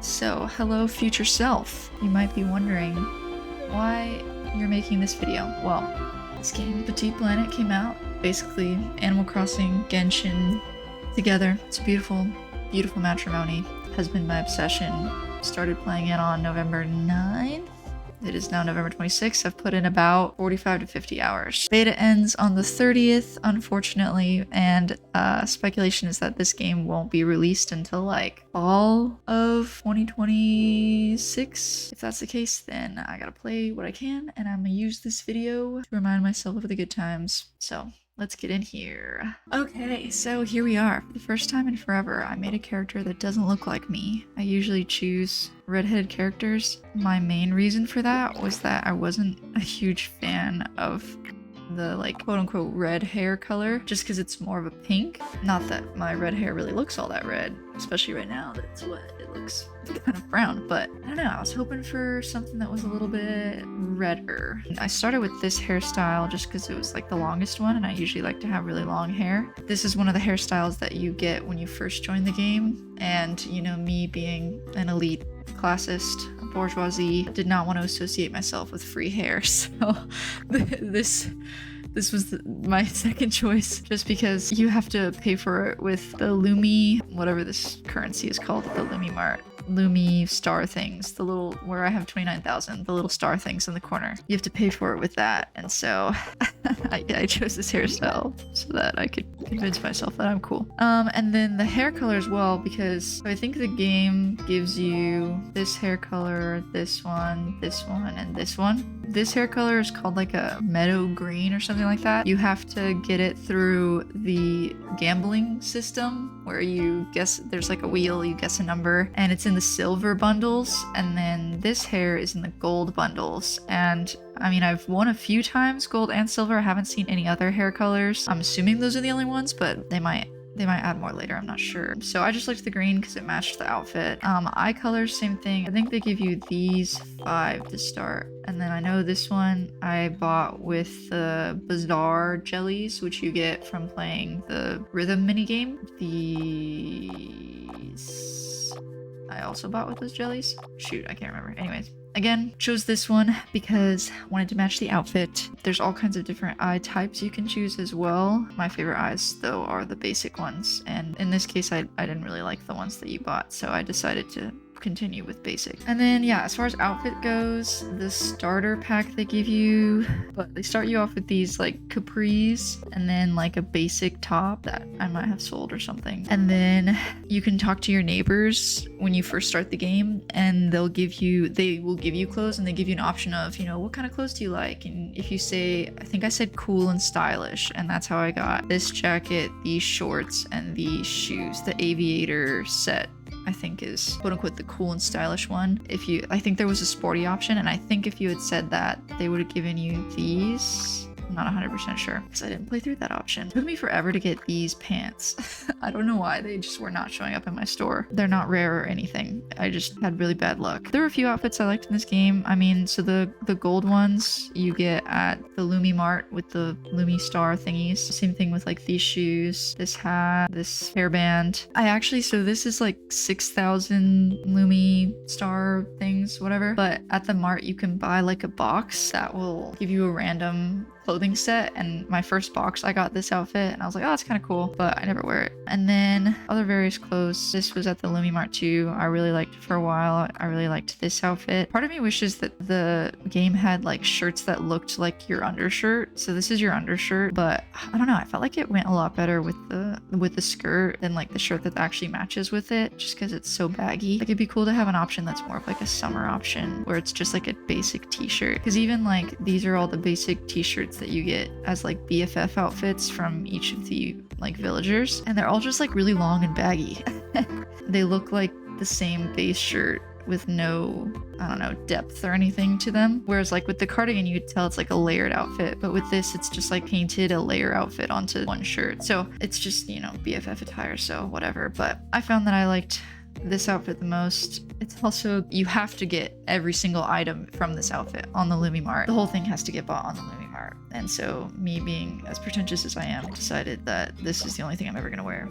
So, hello future self. You might be wondering why you're making this video. Well, this game, Petit Planet, came out. Basically, Animal Crossing, Genshin, together. It's a beautiful, beautiful matrimony. Has been my obsession. Started playing it on November 9th. It is now November 26th. I've put in about 45 to 50 hours. Beta ends on the 30th, unfortunately, and speculation is that this game won't be released until like fall of 2026. If that's the case, then I gotta play what I can, and I'm gonna use this video to remind myself of the good times. So let's get in here. Okay, so here we are. For the first time in forever, I made a character that doesn't look like me. I usually choose redheaded characters. My main reason for that was that I wasn't a huge fan of the like quote-unquote red hair color, just because it's more of a pink. Not that my red hair really looks all that red, especially right now that it's wet. It looks kind of brown, but I don't know, I was hoping for something that was a little bit redder. I started with this hairstyle just because it was like the longest one, and I usually like to have really long hair. This is one of the hairstyles that you get when you first join the game, and you know, me being an elite classist bourgeoisie, did not want to associate myself with free hair, so this was my second choice, just because you have to pay for it with the Loomi, whatever this currency is called at the Loomi Mart. Loomi star things, the little, where I have 29,000, the little star things in the corner. You have to pay for it with that, and so I chose this hairstyle so that I could convince myself that I'm cool. And then the hair color as well, because I think the game gives you this hair color, this one, and this one. This hair color is called like a meadow green or something like that. You have to get it through the gambling system where you guess, there's like a wheel, you guess a number, and it's in the silver bundles, and then this hair is in the gold bundles. And I mean, I've won a few times gold and silver. I haven't seen any other hair colors. I'm assuming those are the only ones, but they might add more later, I'm not sure. So I just liked the green because it matched the outfit. Eye colors, same thing. I think they give you these 5 to start. And then I know this one I bought with the Bazaar jellies, which you get from playing the rhythm minigame. These I also bought with those jellies. Shoot, I can't remember. Anyways. Again, chose this one because I wanted to match the outfit. There's all kinds of different eye types you can choose as well. My favorite eyes, though, are the basic ones. And in this case, I didn't really like the ones that you bought, so I decided to continue with basic. And then yeah, as far as outfit goes, the starter pack they give you, but they start you off with these like capris and then like a basic top that I might have sold or something. And then you can talk to your neighbors when you first start the game, and they will give you clothes, and they give you an option of, you know, what kind of clothes do you like? And if you say, I think I said cool and stylish, and that's how I got this jacket, these shorts, and these shoes. The aviator set, I think, is quote unquote the cool and stylish one. I think there was a sporty option, and I think if you had said that, they would have given you these. I'm not 100% sure because I didn't play through that option. It took me forever to get these pants. I don't know why, they just were not showing up in my store. They're not rare or anything. I just had really bad luck. There were a few outfits I liked in this game. I mean, so the gold ones you get at the Loomi Mart with the Loomi star thingies. Same thing with like these shoes, this hat, this hairband. So this is like 6,000 Loomi star things, whatever. But at the Mart you can buy like a box that will give you a random clothing set, and my first box I got this outfit, and I was like, oh, that's kind of cool, but I never wear it. And then other various clothes. This was at the Loomi Mart too. I really liked it for a while. I really liked this outfit. Part of me wishes that the game had like shirts that looked like your undershirt. So this is your undershirt, but I don't know, I felt like it went a lot better with the skirt than like the shirt that actually matches with it, just because it's so baggy. Like, it'd be cool to have an option that's more of like a summer option where it's just like a basic t-shirt, because even like these are all the basic t-shirts that you get as like BFF outfits from each of the like villagers, and they're all just like really long and baggy. They look like the same base shirt with no, I don't know, depth or anything to them. Whereas like with the cardigan, you could tell it's like a layered outfit, but with this, it's just like painted a layer outfit onto one shirt. So it's just, you know, BFF attire, so whatever. But I found that I liked this outfit the most. It's also, you have to get every single item from this outfit on the Loomi Mart. The whole thing has to get bought on the Loomi Mart. And so me being as pretentious as I am, decided that this is the only thing I'm ever gonna wear.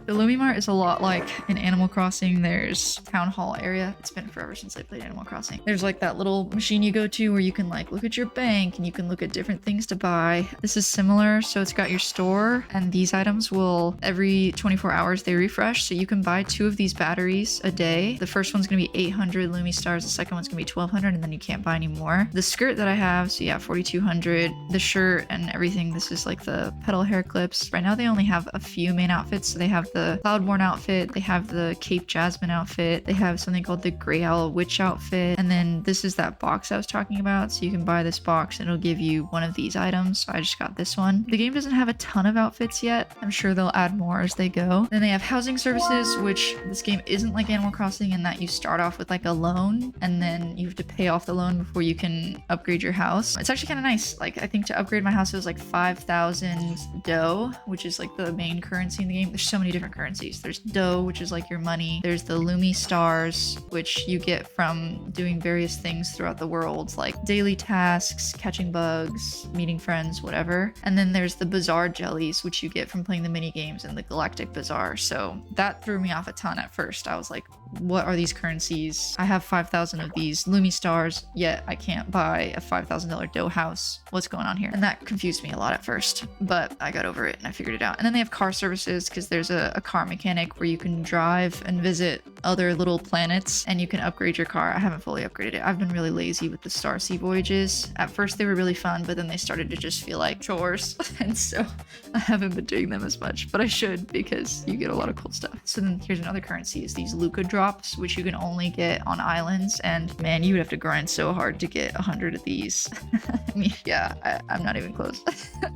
The Loomi Mart is a lot like in Animal Crossing. There's town hall area. It's been forever since I played Animal Crossing. There's like that little machine you go to where you can like look at your bank and you can look at different things to buy. This is similar. So it's got your store, and these items will every 24 hours they refresh. So you can buy 2 of these batteries a day. The first one's gonna be 800 Loomi stars. The second one's gonna be 1200, and then you can't buy any more. The skirt that I have, so yeah, 4200. The shirt and everything. This is like the petal hair clips. Right now they only have a few main outfits. So they have the Cloudborn outfit, they have the Cape Jasmine outfit, they have something called the Grey Owl Witch outfit, and then this is that box I was talking about. So you can buy this box and it'll give you one of these items. So I just got this one. The game doesn't have a ton of outfits yet. I'm sure they'll add more as they go. Then they have housing services, which this game isn't like Animal Crossing in that you start off with like a loan and then you have to pay off the loan before you can upgrade your house. It's actually kind of nice. Like I think to upgrade my house it was like 5,000 dough, which is like the main currency in the game. There's so many different currencies. There's dough, which is like your money. There's the Loomi stars, which you get from doing various things throughout the world, like daily tasks, catching bugs, meeting friends, whatever. And then there's the Bazaar jellies, which you get from playing the mini games in the Galactic Bazaar. So that threw me off a ton at first. I was like, what are these currencies? I have 5,000 of these Loomi stars, yet I can't buy a $5,000 dough house. What's going on here? And that confused me a lot at first, but I got over it and I figured it out. And then they have car services because there's a car mechanic where you can drive and visit other little planets and you can upgrade your car. I haven't fully upgraded it. I've been really lazy with the Starsea Voyages. At first they were really fun, but then they started to just feel like chores. And so I haven't been doing them as much, but I should because you get a lot of cool stuff. So then here's another currency is these Luca drops, which you can only get on islands. And man, you would have to grind so hard to get 100 of these. I mean, yeah, I'm not even close.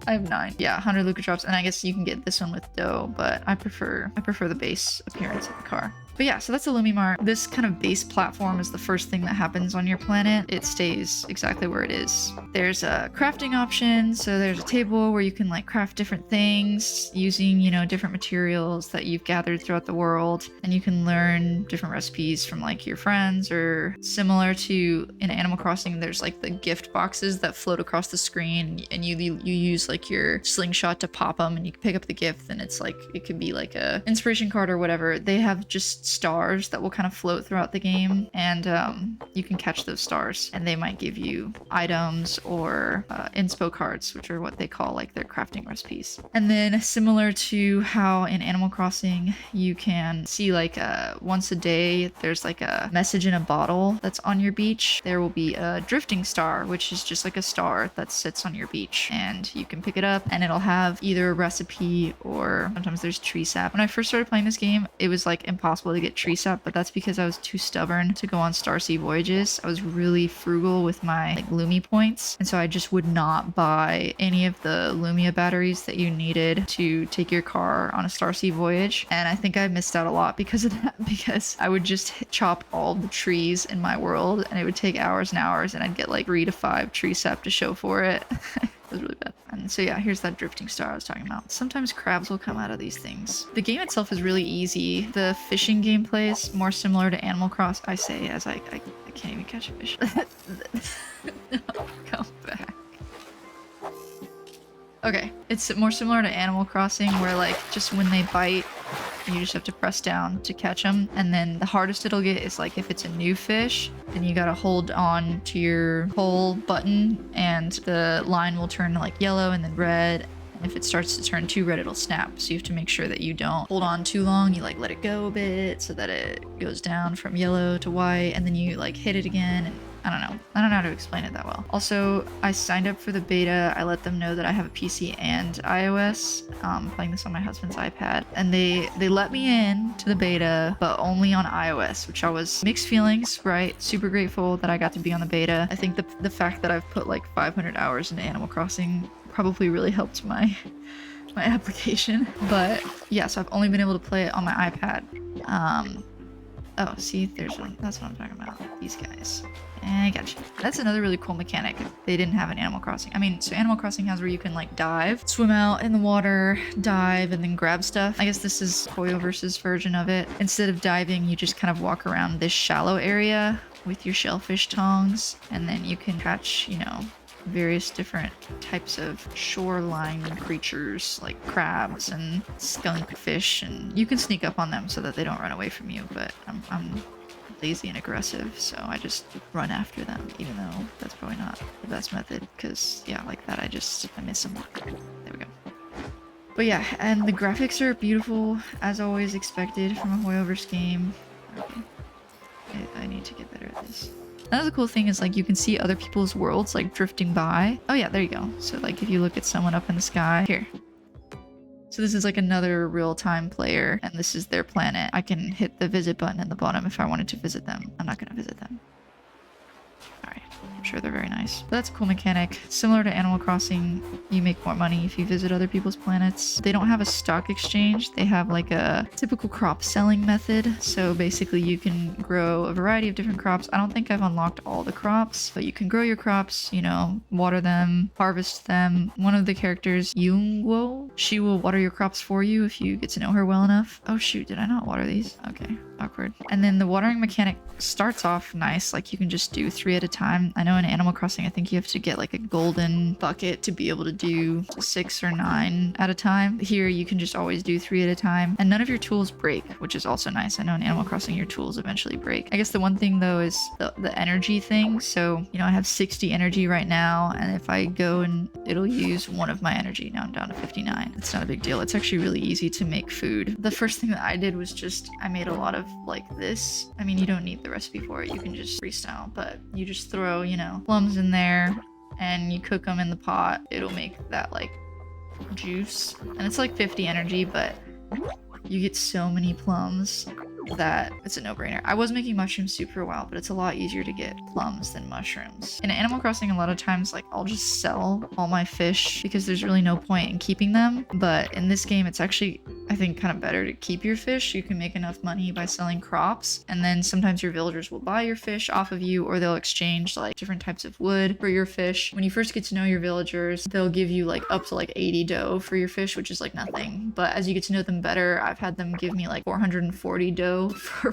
I have 9. Yeah, 100 Luca drops. And I guess you can get this one with dough, but I prefer the base appearance of the car. But yeah, so that's a Loomi Mart. This kind of base platform is the first thing that happens on your planet. It stays exactly where it is. There's a crafting option. So there's a table where you can like craft different things using, you know, different materials that you've gathered throughout the world. And you can learn different recipes from like your friends, or similar to in Animal Crossing, there's like the gift boxes that float across the screen and you use like your slingshot to pop them and you can pick up the gift and it's like, it could be like a inspiration card or whatever. They have just stars that will kind of float throughout the game, and you can catch those stars and they might give you items or inspo cards, which are what they call like their crafting recipes. And then similar to how in Animal Crossing you can see like once a day there's like a message in a bottle that's on your beach, there will be a drifting star, which is just like a star that sits on your beach, and you can pick it up and it'll have either a recipe or sometimes there's tree sap. When I first started playing this game it was like impossible to get tree sap, but that's because I was too stubborn to go on Starsea Voyages. I was really frugal with my like Loomi points, and so I just would not buy any of the Lumia batteries that you needed to take your car on a Starsea voyage. And I think I missed out a lot because of that, because I would just chop all the trees in my world and it would take hours and hours and I'd get like 3 to 5 tree sap to show for it. It was really bad. And so yeah, here's that drifting star I was talking about. Sometimes crabs will come out of these things. The game itself is really easy. The fishing gameplay is more similar to Animal Crossing. I say as I can't even catch a fish. No, come back. Okay, it's more similar to Animal Crossing where like just when they bite, you just have to press down to catch them. And then the hardest it'll get is like if it's a new fish, then you gotta hold on to your pole button and the line will turn like yellow and then red. And if it starts to turn too red, it'll snap. So you have to make sure that you don't hold on too long. You like let it go a bit so that it goes down from yellow to white, and then you like hit it again. And I don't know how to explain it that well. Also, I signed up for the beta. I let them know that I have a PC and iOS. Playing this on my husband's iPad, and they let me in to the beta, but only on iOS, which I was mixed feelings, right? Super grateful that I got to be on the beta. I think the fact that I've put like 500 hours into Animal Crossing probably really helped my application. But yeah, so I've only been able to play it on my iPad. Oh, see, there's one. That's what I'm talking about. These guys. I gotcha. That's another really cool mechanic they didn't have in Animal Crossing. I mean, so Animal Crossing has where you can like dive, swim out in the water, dive, and then grab stuff. I guess this is Hoyoverse's version of it. Instead of diving, you just kind of walk around this shallow area with your shellfish tongs, and then you can catch, you know, various different types of shoreline creatures like crabs and skunk fish, and you can sneak up on them so that they don't run away from you, but I'm lazy and aggressive, so I just run after them, even though that's probably not the best method, because yeah, like that I miss them. There we go. But yeah, and the graphics are beautiful, as always expected from a Hoyoverse game. Okay. I need to get better at this. Another cool thing is like you can see other people's worlds like drifting by. Oh yeah, there you go. So like if you look at someone up in the sky, here. So this is like another real-time player, and this is their planet. I can hit the visit button at the bottom if I wanted to visit them. I'm not gonna visit them. Alright, I'm sure they're very nice. But that's a cool mechanic. Similar to Animal Crossing, you make more money if you visit other people's planets. They don't have a stock exchange. They have like a typical crop selling method. So basically you can grow a variety of different crops. I don't think I've unlocked all the crops, but you can grow your crops, you know, water them, harvest them. One of the characters, Yungwo, she will water your crops for you if you get to know her well enough. Oh shoot, did I not water these? Okay, awkward. And then the watering mechanic starts off nice, like you can just do 3 at a time. I know in Animal Crossing, I think you have to get like a golden bucket to be able to do 6 or 9 at a time. Here, you can just always do 3 at a time, and none of your tools break, which is also nice. I know in Animal Crossing, your tools eventually break. I guess the one thing though is the energy thing. So, you know, I have 60 energy right now, and if I go and it'll use one of my energy. Now I'm down to 59. It's not a big deal. It's actually really easy to make food. The first thing that I did was just, I made a lot of like this. I mean, you don't need the recipe for it. You can just freestyle, but you just throw, you know, plums in there and you cook them in the pot. It'll make that like juice, and it's like 50 energy, but you get so many plums that it's a no-brainer. I was making mushroom soup for a while, but it's a lot easier to get plums than mushrooms. In Animal Crossing, a lot of times like I'll just sell all my fish because there's really no point in keeping them, but in this game it's actually, I think, kind of better to keep your fish. You can make enough money by selling crops, and then sometimes your villagers will buy your fish off of you, or they'll exchange like different types of wood for your fish. When you first get to know your villagers, they'll give you like up to like 80 dough for your fish, which is like nothing, but as you get to know them better, I've had them give me like 440 dough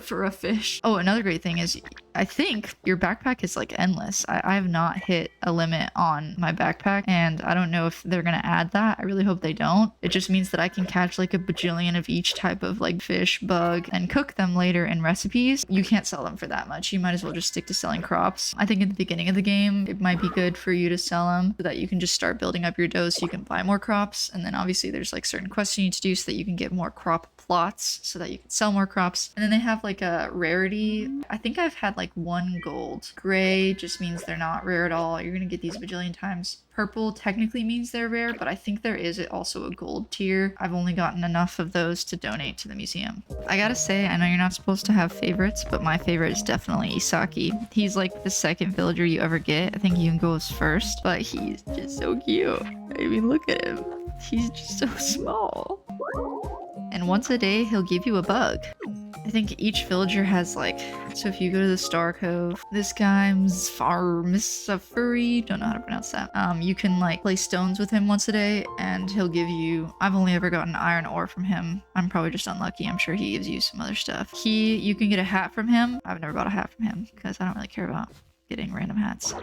for a fish. Oh, another great thing is I think your backpack is like endless. I have not hit a limit on my backpack, and I don't know if they're gonna add that. I really hope they don't. It just means that I can catch like a bajillion of each type of like fish, bug, and cook them later in recipes. You can't sell them for that much. You might as well just stick to selling crops. I think at the beginning of the game, it might be good for you to sell them so that you can just start building up your dough so you can buy more crops. And then obviously there's like certain quests you need to do so that you can get more crop plots so that you can sell more crops. And then they have like a rarity. I think I've had like 1 gold. Gray just means they're not rare at all. You're gonna get these a bajillion times. Purple technically means they're rare, but I think there is also a gold tier. I've only gotten enough of those to donate to the museum. I gotta say, I know you're not supposed to have favorites, but my favorite is definitely Isaki. He's like the second villager you ever get. I think Yungo is first, but he's just so cute. I mean, look at him. He's just so small. And once a day, he'll give you a bug. I think each villager has like, so if you go to the Star Cove, this guy, Misafuri, don't know how to pronounce that. You can like play stones with him once a day, and he'll give you, I've only ever gotten iron ore from him. I'm probably just unlucky. I'm sure he gives you some other stuff. You can get a hat from him. I've never bought a hat from him because I don't really care about getting random hats.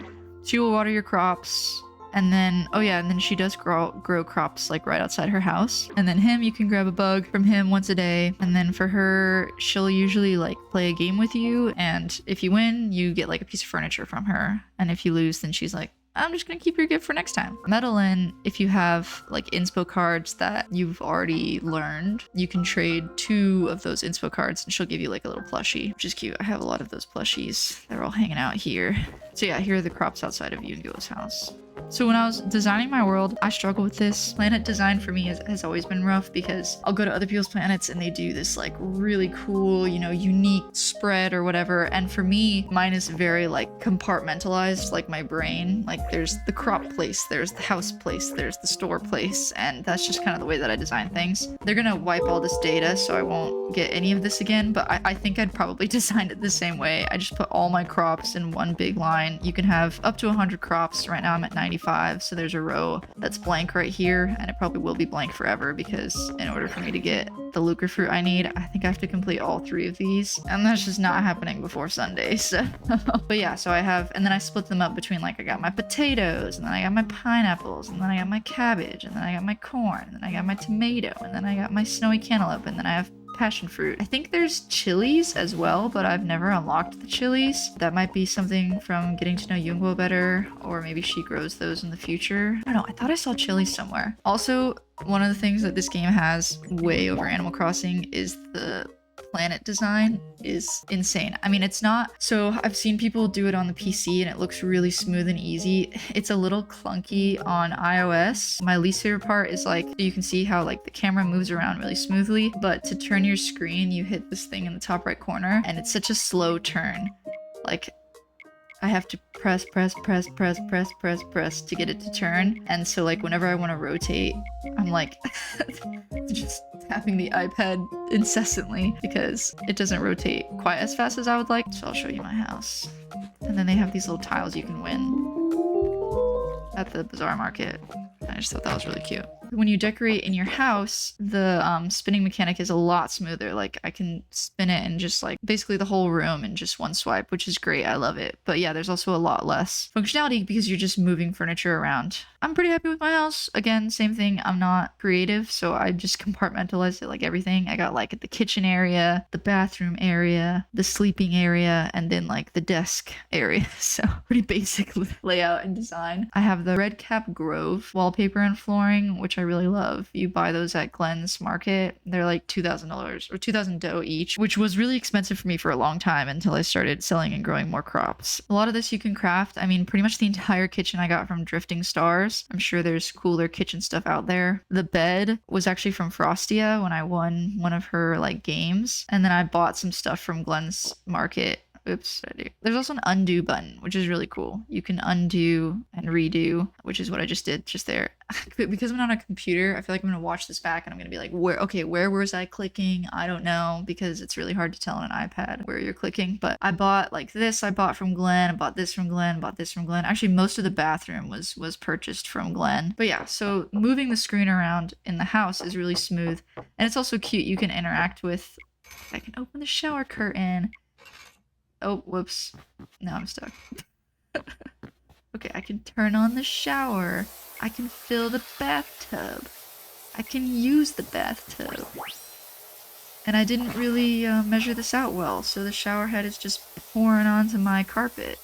She will water your crops. And then, oh yeah, and then she does grow crops like right outside her house. And then him, you can grab a bug from him once a day. And then for her, she'll usually like play a game with you. And if you win, you get like a piece of furniture from her. And if you lose, then she's like, I'm just gonna keep your gift for next time. Medalin, if you have like inspo cards that you've already learned, you can trade 2 of those inspo cards and she'll give you like a little plushie, which is cute. I have a lot of those plushies. They're all hanging out here. So yeah, here are the crops outside of Yungo's house. So when I was designing my world, I struggle with this. Planet design for me has always been rough because I'll go to other people's planets and they do this like really cool, you know, unique spread or whatever. And for me, mine is very like compartmentalized, like my brain. Like there's the crop place, there's the house place, there's the store place. And that's just kind of the way that I design things. They're gonna wipe all this data, so I won't get any of this again. But I think I'd probably design it the same way. I just put all my crops in one big line design, you can have up to 100 crops. Right now I'm at 95, so there's a row that's blank right here, and it probably will be blank forever because in order for me to get the Luca fruit I need, I think I have to complete all 3 of these, and that's just not happening before Sunday, so. But yeah, so I have, and then I split them up between, like, I got my potatoes, and then I got my pineapples, and then I got my cabbage, and then I got my corn, and then I got my tomato, and then I got my snowy cantaloupe, and then I have passion fruit. I think there's chilies as well, but I've never unlocked the chilies. That might be something from getting to know Yungwo better, or maybe she grows those in the future. I don't know, I thought I saw chilies somewhere. Also, one of the things that this game has way over Animal Crossing is the planet design is insane. I mean, it's not, so I've seen people do it on the PC and it looks really smooth and easy. It's a little clunky on iOS. My least favorite part is like, you can see how like the camera moves around really smoothly, but to turn your screen, you hit this thing in the top right corner and it's such a slow turn. Like, I have to press to get it to turn. And so like whenever I want to rotate, I'm like just tapping the iPad incessantly because it doesn't rotate quite as fast as I would like. So I'll show you my house. And then they have these little tiles you can win at the Bazaar market. I just thought that was really cute. When you decorate in your house, the spinning mechanic is a lot smoother. Like I can spin it in just like basically the whole room in just one swipe, which is great. I love it. But yeah, there's also a lot less functionality because you're just moving furniture around. I'm pretty happy with my house. Again, same thing. I'm not creative, so I just compartmentalized it like everything. I got like the kitchen area, the bathroom area, the sleeping area, and then like the desk area. So pretty basic layout and design. I have the Red Cap Grove wallpaper and flooring, which I really love. You buy those at Glenn's Market. They're like $2,000 or 2,000 dough each, which was really expensive for me for a long time until I started selling and growing more crops. A lot of this you can craft. I mean, pretty much the entire kitchen I got from Drifting Stars. I'm sure there's cooler kitchen stuff out there. The bed was actually from Frostia when I won one of her like games. And then I bought some stuff from Glenn's Market. Oops, I do. There's also an undo button, which is really cool. You can undo and redo, which is what I just did just there. Because I'm not on a computer, I feel like I'm gonna watch this back and I'm gonna be like, where was I clicking? I don't know, because it's really hard to tell on an iPad where you're clicking. But I bought like this, I bought from Glenn, I bought this from Glenn, bought this from Glenn. Actually, most of the bathroom was purchased from Glenn. But yeah, so moving the screen around in the house is really smooth. And it's also cute. You can interact with, I can open the shower curtain. Oh, whoops. Now I'm stuck. Okay, I can turn on the shower. I can fill the bathtub. I can use the bathtub. And I didn't really measure this out well, so the shower head is just pouring onto my carpet.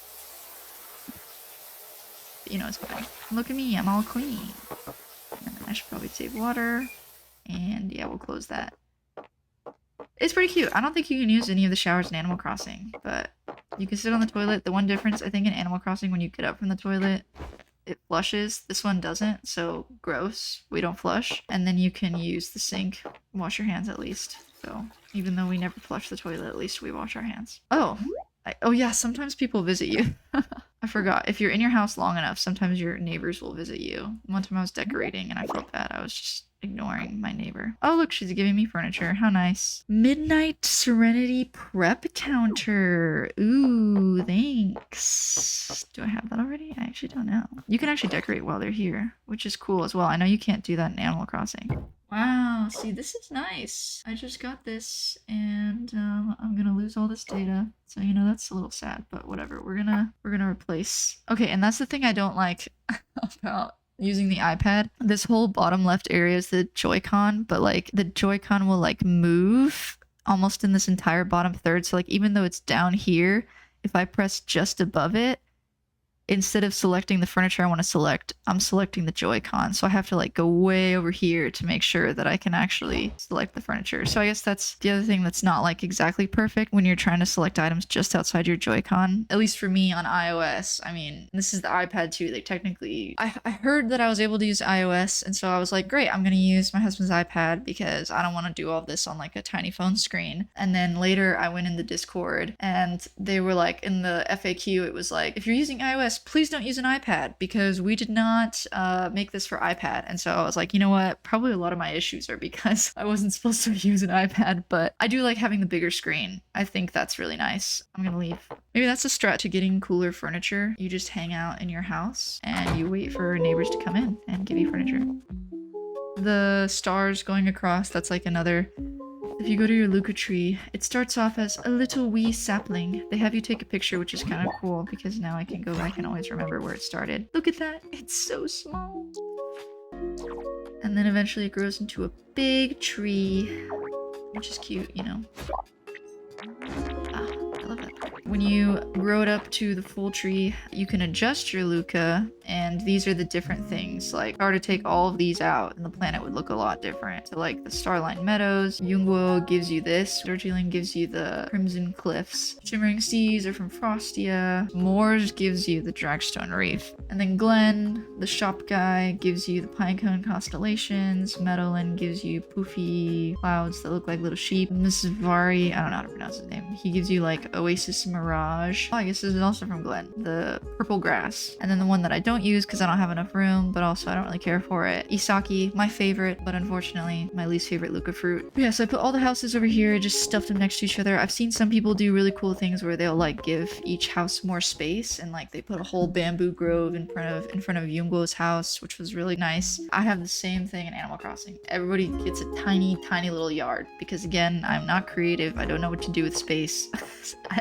But you know it's fine. Look at me, I'm all clean. And I should probably save water. And yeah, we'll close that. It's pretty cute. I don't think you can use any of the showers in Animal Crossing, but you can sit on the toilet. The one difference, I think, in Animal Crossing, when you get up from the toilet, it flushes. This one doesn't, so gross. We don't flush. And then you can use the sink, wash your hands at least. So even though we never flush the toilet, at least we wash our hands. Oh, oh yeah, sometimes people visit you. I forgot. If you're in your house long enough, sometimes your neighbors will visit you. One time I was decorating and I felt bad. I was just ignoring my neighbor. Oh, look, she's giving me furniture. How nice. Midnight Serenity Prep Counter. Ooh, thanks. Do I have that already? I actually don't know. You can actually decorate while they're here, which is cool as well. I know you can't do that in Animal Crossing. Wow, see, this is nice. I just got this and I'm gonna lose all this data. So, you know, that's a little sad, but whatever. We're gonna replace. Okay, and that's the thing I don't like about using the iPad. This whole bottom left area is the Joy-Con, but like the Joy-Con will like move almost in this entire bottom third. So like even though it's down here, if I press just above it, instead of selecting the furniture I want to select, I'm selecting the Joy-Con. So I have to like go way over here to make sure that I can actually select the furniture. So I guess that's the other thing that's not like exactly perfect when you're trying to select items just outside your Joy-Con. At least for me on iOS. I mean, this is the iPad too. They technically, I heard that I was able to use iOS. And so I was like, great, I'm going to use my husband's iPad because I don't want to do all this on like a tiny phone screen. And then later I went in the Discord and they were like, in the FAQ, it was like, if you're using iOS, yes, please don't use an iPad because we did not make this for iPad. And so I was like, you know what? Probably a lot of my issues are because I wasn't supposed to use an iPad, but I do like having the bigger screen. I think that's really nice. I'm gonna leave. Maybe that's a strat to getting cooler furniture. You just hang out in your house and you wait for neighbors to come in and give you furniture. The stars going across, that's like another... If you go to your Luca tree, it starts off as a little wee sapling. They have you take a picture, which is kind of cool because now I can go back and always remember where it started. Look at that. It's so small. And then eventually it grows into a big tree, which is cute, you know. Ah, I love that part. When you grow it up to the full tree, you can adjust your Luca, and these are the different things. Like, if I were to take all of these out, and the planet would look a lot different. So like the Starline Meadows, Yungwo gives you this, Darjeeling gives you the Crimson Cliffs, Shimmering Seas are from Frostia, Moors gives you the Dragstone Reef, and then Glen, the shop guy, gives you the Pinecone Constellations, Meadowland gives you poofy clouds that look like little sheep, Mrs. Vari, I don't know how to pronounce his name, he gives you like Oasis Mirage. Oh, I guess this is also from Glen, the Purple Grass, and then the one that I don't use because I don't have enough room, but also I don't really care for it, Isaki, my favorite, but unfortunately my least favorite Luca fruit. But yeah, so I put all the houses over here, just stuffed them next to each other. I've seen some people do really cool things where they'll like give each house more space and like they put a whole bamboo grove in front of Yungwo's house, which was really nice. I have the same thing in Animal Crossing. Everybody gets a tiny little yard because again, I'm not creative. I don't know what to do with space.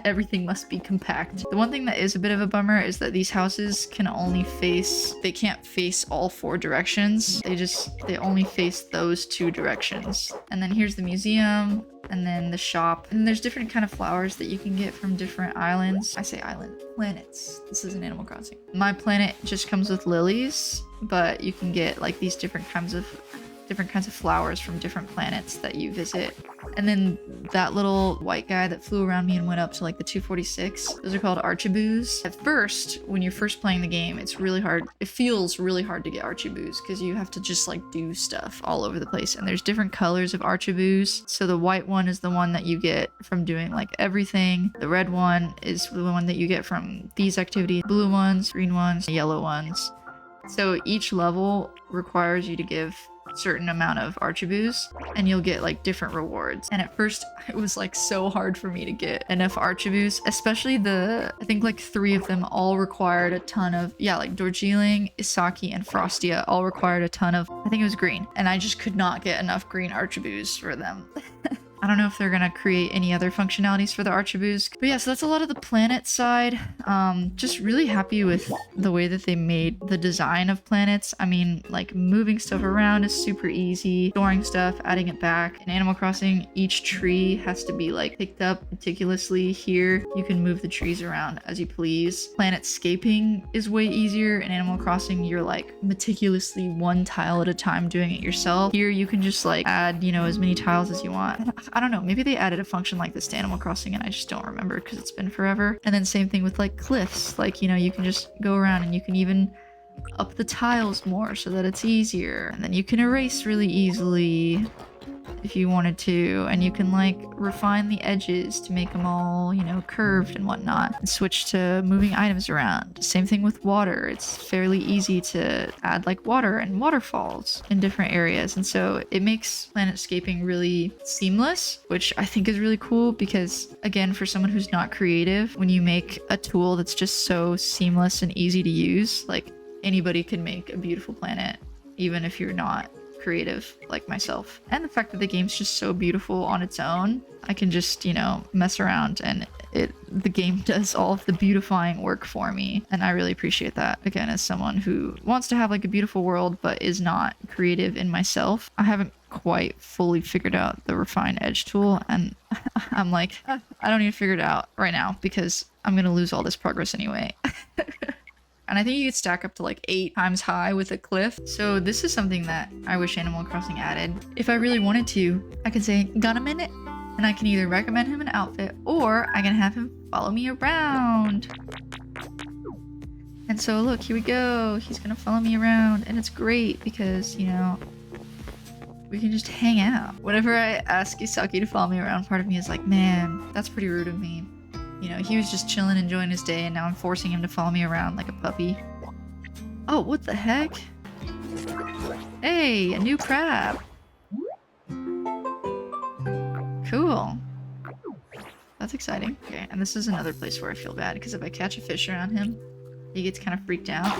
Everything must be compact. The one thing that is a bit of a bummer is that these houses can only face, they can't face all 4 directions. They only face those 2 directions. And then here's the museum, and then the shop. And there's different kind of flowers that you can get from different islands. I say island, planets. This is an Animal Crossing. My planet just comes with lilies, but you can get like these different kinds of flowers from different planets that you visit. And then that little white guy that flew around me and went up to like the 246, those are called Archiboos. At first, when you're first playing the game, it's really hard. It feels really hard to get Archiboos because you have to just like do stuff all over the place. And there's different colors of Archiboos. So the white one is the one that you get from doing like everything. The red one is the one that you get from these activities. Blue ones, green ones, yellow ones. So each level requires you to give certain amount of Archiboos and you'll get like different rewards. And at first it was like so hard for me to get enough Archiboos, especially I think like 3 of them all required a ton of, yeah, like Darjeeling, Isaki, and Frostia all required a ton of, I think it was green, and I just could not get enough green Archiboos for them. I don't know if they're gonna create any other functionalities for the Archiboos. But yeah, so that's a lot of the planet side. Just really happy with the way that they made the design of planets. I mean, like moving stuff around is super easy. Storing stuff, adding it back. In Animal Crossing, each tree has to be like picked up meticulously. Here, you can move the trees around as you please. Planetscaping is way easier. In Animal Crossing, you're like meticulously 1 tile at a time doing it yourself. Here, you can just like add, you know, as many tiles as you want. I don't know, maybe they added a function like this to Animal Crossing and I just don't remember because it's been forever. And then same thing with like cliffs, like, you know, you can just go around and you can even up the tiles more so that it's easier. And then you can erase really easily if you wanted to, and you can like refine the edges to make them all, you know, curved and whatnot, and switch to moving items around. Same thing with water. It's fairly easy to add like water and waterfalls in different areas, and so it makes planetscaping really seamless, which I think is really cool because again, for someone who's not creative, when you make a tool that's just so seamless and easy to use, like anybody can make a beautiful planet, even if you're not creative like myself. And the fact that the game's just so beautiful on its own, I can just, you know, mess around and the game does all of the beautifying work for me, and I really appreciate that. Again, as someone who wants to have like a beautiful world but is not creative in myself, I haven't quite fully figured out the refine edge tool, and I'm like, I don't need to figure it out right now because I'm gonna lose all this progress anyway. And I think you could stack up to like 8 times high with a cliff. So this is something that I wish Animal Crossing added. If I really wanted to, I could say, got a minute? And I can either recommend him an outfit or I can have him follow me around. And so look, here we go. He's gonna follow me around and it's great because, you know, we can just hang out. Whenever I ask Isaki to follow me around, part of me is like, man, that's pretty rude of me. You know, he was just chilling, enjoying his day, and now I'm forcing him to follow me around like a puppy. Oh, what the heck? Hey, a new crab. Cool. That's exciting. Okay, and this is another place where I feel bad, because if I catch a fish around him, he gets kind of freaked out.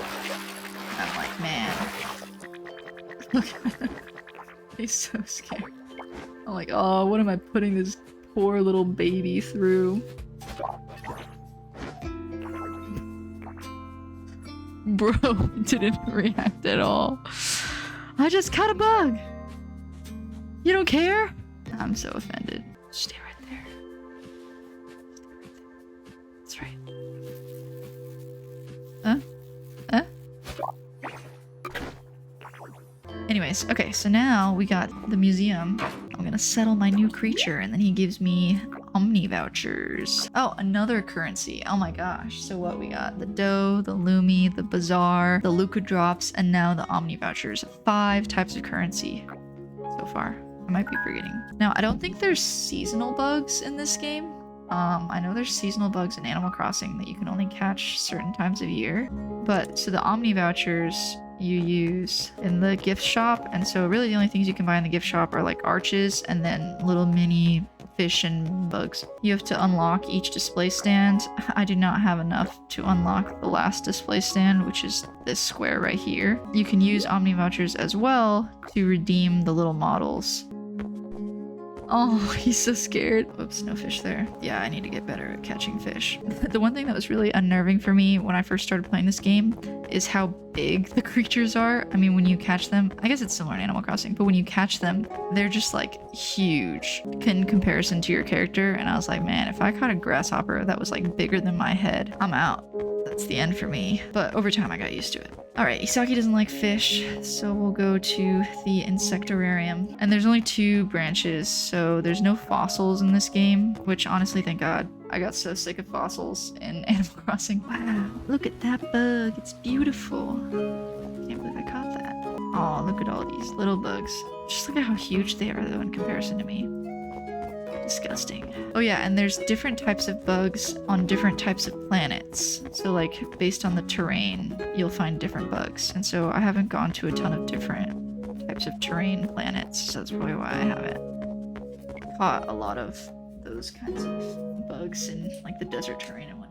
I'm like, man. Look at him. He's so scared. I'm like, oh, what am I putting this poor little baby through? Bro didn't react at all. I just caught a bug. You don't care? I'm so offended. Stay right there. That's right. Huh? Huh? Anyways, okay, so now we got the museum. I'm gonna settle my new creature, and then he gives me Omni vouchers. Oh, another currency. Oh my gosh. So what we got? The dough, the Loomi, the Bazaar, the Luca drops, and now the Omni vouchers. 5 types of currency so far. I might be forgetting. Now, I don't think there's seasonal bugs in this game. I know there's seasonal bugs in Animal Crossing that you can only catch certain times of year. But, so the Omni vouchers you use in the gift shop, and so really the only things you can buy in the gift shop are like arches and then little mini fish and bugs. You have to unlock each display stand. I do not have enough to unlock the last display stand, which is this square right here. You can use Omni vouchers as well to redeem the little models. Oh, he's so scared. Oops, no fish there. Yeah, I need to get better at catching fish. The one thing that was really unnerving for me when I first started playing this game is how big the creatures are. I mean, when you catch them, I guess it's similar in Animal Crossing, but when you catch them, they're just like huge in comparison to your character. And I was like, man, if I caught a grasshopper that was like bigger than my head, I'm out. That's the end for me. But over time, I got used to it. All right, Isaki doesn't like fish, so we'll go to the insectarium. And there's only 2 branches, so there's no fossils in this game, which honestly, thank God. I got so sick of fossils in Animal Crossing. Wow, look at that bug. It's beautiful. Can't believe I caught that. Oh, look at all these little bugs. Just look at how huge they are, though, in comparison to me. Disgusting. Oh yeah, and there's different types of bugs on different types of planets. So like based on the terrain, you'll find different bugs. And so I haven't gone to a ton of different types of terrain planets, so that's probably why I haven't caught a lot of those kinds of bugs in like the desert terrain and whatnot.